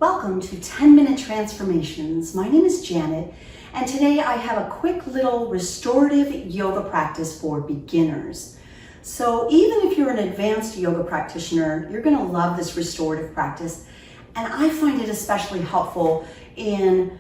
Welcome to 10-Minute Transformations. My name is Janet, and today I have a quick little restorative yoga practice for beginners. So even if you're an advanced yoga practitioner, you're going to love this restorative practice. And I find it especially helpful in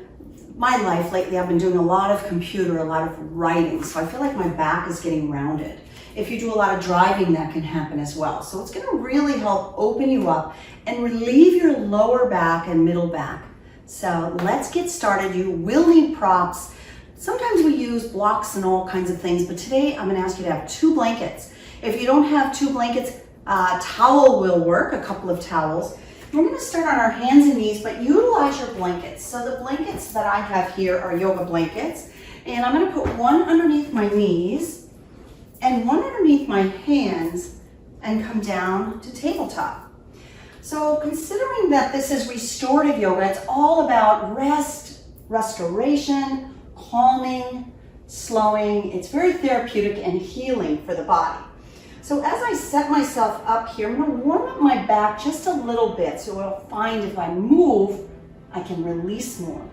my life lately. I've been doing a lot of computer, a lot of writing, so I feel like my back is getting rounded. If you do a lot of driving, that can happen as well. So it's going to really help open you up and relieve your lower back and middle back. So let's get started. You will need props. Sometimes we use blocks and all kinds of things, but today I'm going to ask you to have 2 blankets. If you don't have 2 blankets, a towel will work, a couple of towels. We're going to start on our hands and knees, but utilize your blankets. So the blankets that I have here are yoga blankets, and I'm going to put one underneath my knees and one underneath my hands and come down to tabletop. So considering that this is restorative yoga, it's all about rest, restoration, calming, slowing. It's very therapeutic and healing for the body. So as I set myself up here, I'm going to warm up my back just a little bit so I'll find if I move, I can release more.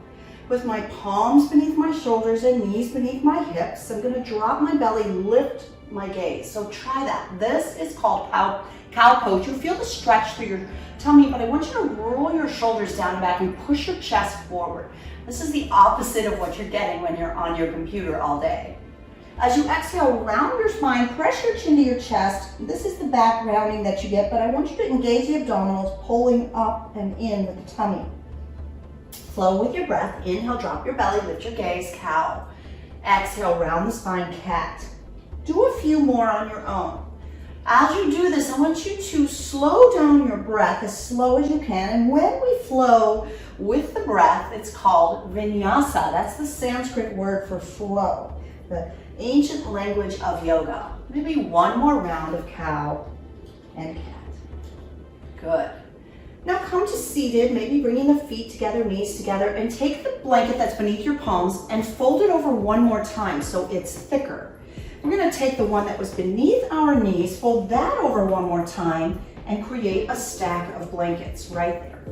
With my palms beneath my shoulders and knees beneath my hips, I'm going to drop my belly, lift my gaze. So try that. This is called cow pose. You feel the stretch through your tummy, but I want you to roll your shoulders down and back and push your chest forward. This is the opposite of what you're getting when you're on your computer all day. As you exhale, round your spine, press your chin to your chest. This is the back rounding that you get, but I want you to engage the abdominals, pulling up and in with the tummy. Flow with your breath. Inhale, drop your belly, lift your gaze, cow. Exhale, round the spine, cat. Do a few more on your own. As you do this, I want you to slow down your breath as slow as you can. And when we flow with the breath, it's called vinyasa. That's the Sanskrit word for flow, the ancient language of yoga. Maybe one more round of cow and cat. Good. Now come to seated, maybe bringing the feet together, knees together, and take the blanket that's beneath your palms and fold it over one more time so it's thicker. We're going to take the one that was beneath our knees, fold that over one more time, and create a stack of blankets right there.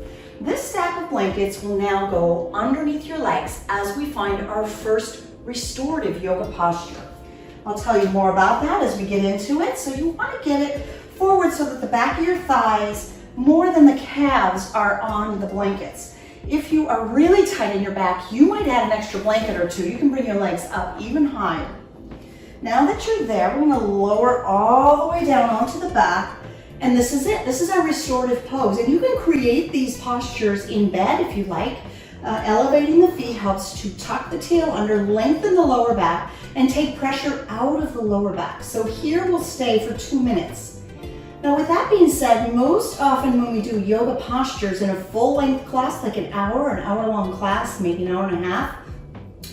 This stack of blankets will now go underneath your legs as we find our first restorative yoga posture. I'll tell you more about that as we get into it. So you want to get it forward so that the back of your thighs, more than the calves, are on the blankets. If you are really tight in your back, you might add an extra blanket or 2. You can bring your legs up even higher. Now that you're there, we're going to lower all the way down onto the back, and this is it. This is our restorative pose, and you can create these postures in bed if you like. Elevating the feet helps to tuck the tail under, lengthen the lower back, and take pressure out of the lower back. So here we'll stay for 2 minutes. Now with that being said, most often when we do yoga postures in a full-length class, like an hour-long class, maybe an hour and a half,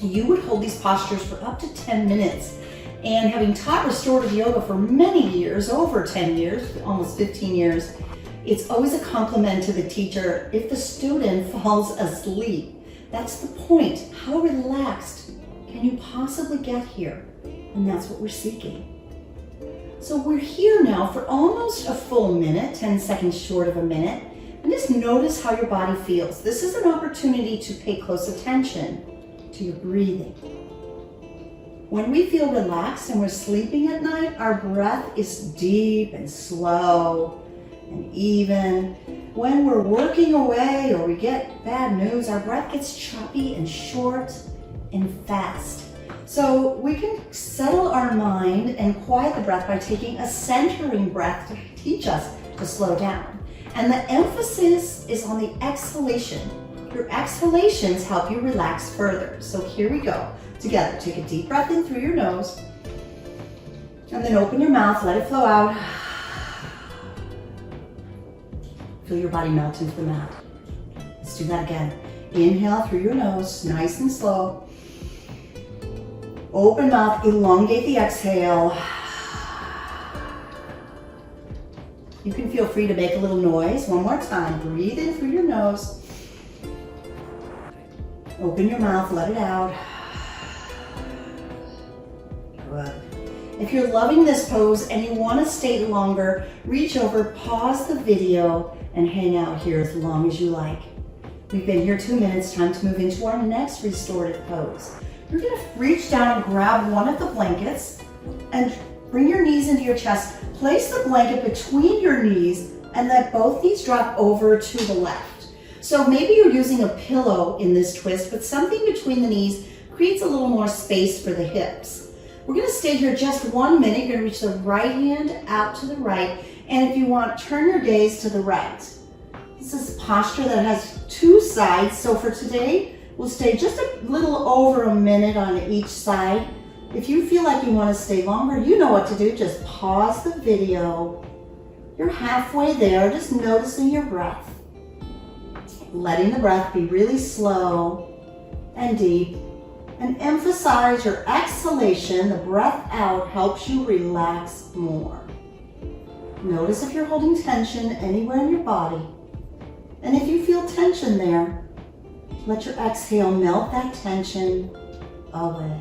you would hold these postures for up to 10 minutes. And having taught restorative yoga for many years, over 10 years, almost 15 years, it's always a compliment to the teacher if the student falls asleep. That's the point. How relaxed can you possibly get here? And that's what we're seeking. So we're here now for almost a full minute, 10 seconds short of a minute, and just notice how your body feels. This is an opportunity to pay close attention to your breathing. When we feel relaxed and we're sleeping at night, our breath is deep and slow and even. When we're working away or we get bad news, our breath gets choppy and short and fast. So we can settle our mind and quiet the breath by taking a centering breath to teach us to slow down. And the emphasis is on the exhalation. Your exhalations help you relax further. So here we go. Together, take a deep breath in through your nose, and then open your mouth, let it flow out. Feel your body melt into the mat. Let's do that again. Inhale through your nose, nice and slow. Open mouth, elongate the exhale. You can feel free to make a little noise. One more time. Breathe in through your nose. Open your mouth, let it out. Good. If you're loving this pose and you want to stay longer, reach over, pause the video, and hang out here as long as you like. We've been here 2 minutes, time to move into our next restorative pose. You're gonna reach down and grab one of the blankets and bring your knees into your chest. Place the blanket between your knees and let both knees drop over to the left. So maybe you're using a pillow in this twist, but something between the knees creates a little more space for the hips. We're gonna stay here just 1 minute. You're gonna reach the right hand out to the right, and if you want, turn your gaze to the right. This is a posture that has 2 sides, so for today, we'll stay just a little over a minute on each side. If you feel like you want to stay longer, you know what to do. Just pause the video. You're halfway there, just noticing your breath. Letting the breath be really slow and deep. And emphasize your exhalation. The breath out helps you relax more. Notice if you're holding tension anywhere in your body. And if you feel tension there, let your exhale melt that tension away.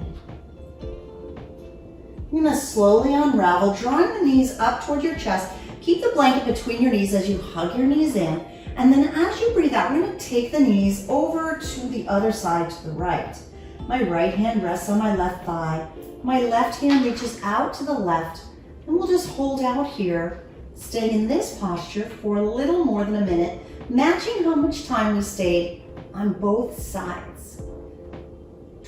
You're going to slowly unravel, drawing the knees up toward your chest. Keep the blanket between your knees as you hug your knees in. And then as you breathe out, we're going to take the knees over to the other side to the right. My right hand rests on my left thigh. My left hand reaches out to the left. And we'll just hold out here, stay in this posture for a little more than a minute, matching how much time we stayed on both sides.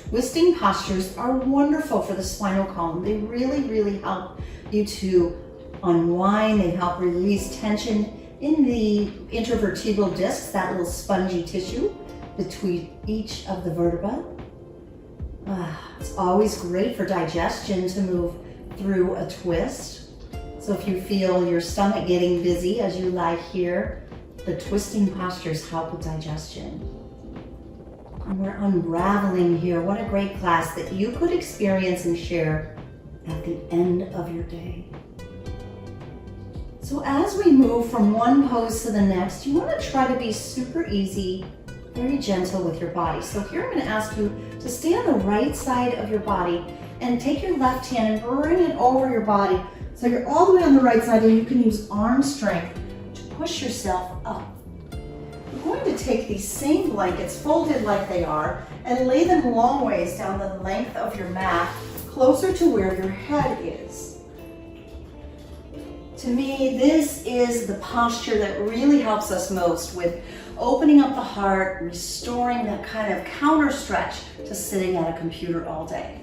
Twisting postures are wonderful for the spinal column. They really help you to unwind. They help release tension in the intervertebral discs, that little spongy tissue between each of the vertebrae. It's always great for digestion to move through a twist. So if you feel your stomach getting busy as you lie here, the twisting postures help with digestion. And we're unraveling here. What a great class that you could experience and share at the end of your day. So as we move from one pose to the next, you want to try to be super easy, very gentle with your body. So here I'm going to ask you to stay on the right side of your body and take your left hand and bring it over your body. So you're all the way on the right side, and you can use arm strength to push yourself up. We're going to take these same blankets folded like they are and lay them long ways down the length of your mat, closer to where your head is. To me, this is the posture that really helps us most with opening up the heart, restoring that kind of counter stretch to sitting at a computer all day.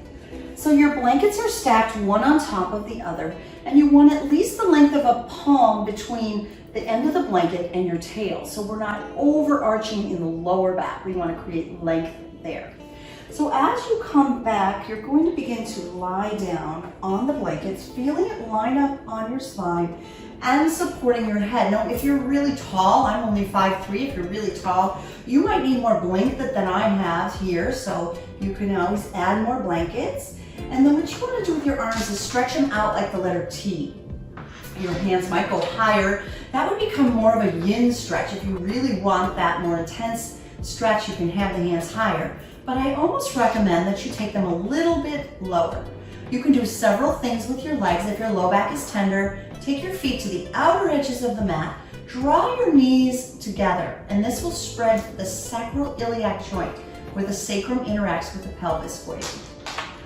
So your blankets are stacked one on top of the other, and you want at least the length of a palm between the end of the blanket and your tail. So we're not overarching in the lower back. We want to create length there. So as you come back, you're going to begin to lie down on the blankets, feeling it line up on your spine and supporting your head. Now, if you're really tall, I'm only 5'3", if you're really tall, you might need more blanket than I have here, so you can always add more blankets. And then what you want to do with your arms is stretch them out like the letter T. Your hands might go higher. That would become more of a yin stretch. If you really want that more intense stretch, you can have the hands higher. But I almost recommend that you take them a little bit lower. You can do several things with your legs. If your low back is tender, take your feet to the outer edges of the mat, draw your knees together, and this will spread the sacroiliac joint where the sacrum interacts with the pelvis for you.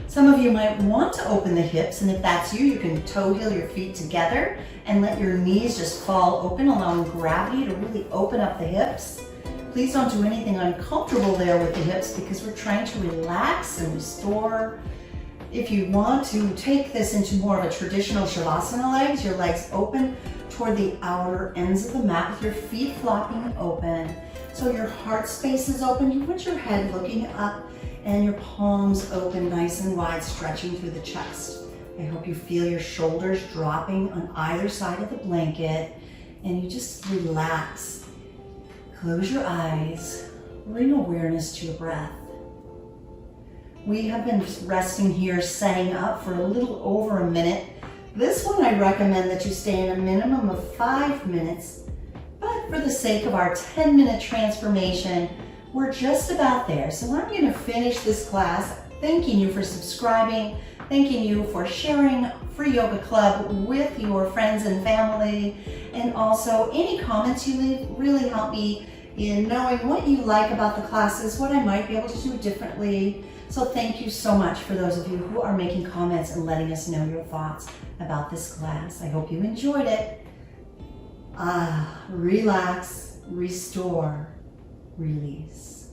Some of you might want to open the hips, and if that's you, you can toe heel your feet together and let your knees just fall open, allowing gravity to really open up the hips. Please don't do anything uncomfortable there with the hips because we're trying to relax and restore. If you want to take this into more of a traditional Shavasana legs, your legs open toward the outer ends of the mat with your feet flopping open. So your heart space is open. You want your head looking up and your palms open nice and wide, stretching through the chest. I hope you feel your shoulders dropping on either side of the blanket and you just relax. Close your eyes, bring awareness to your breath. We have been resting here, setting up for a little over a minute. This one I recommend that you stay in a minimum of 5 minutes, but for the sake of our 10-minute transformation, we're just about there. So I'm going to finish this class thanking you for subscribing, thanking you for sharing Free Yoga Club with your friends and family, and also any comments you leave really help me in knowing what you like about the classes, what I might be able to do differently. So thank you so much for those of you who are making comments and letting us know your thoughts about this class. I hope you enjoyed it. Relax, restore, release.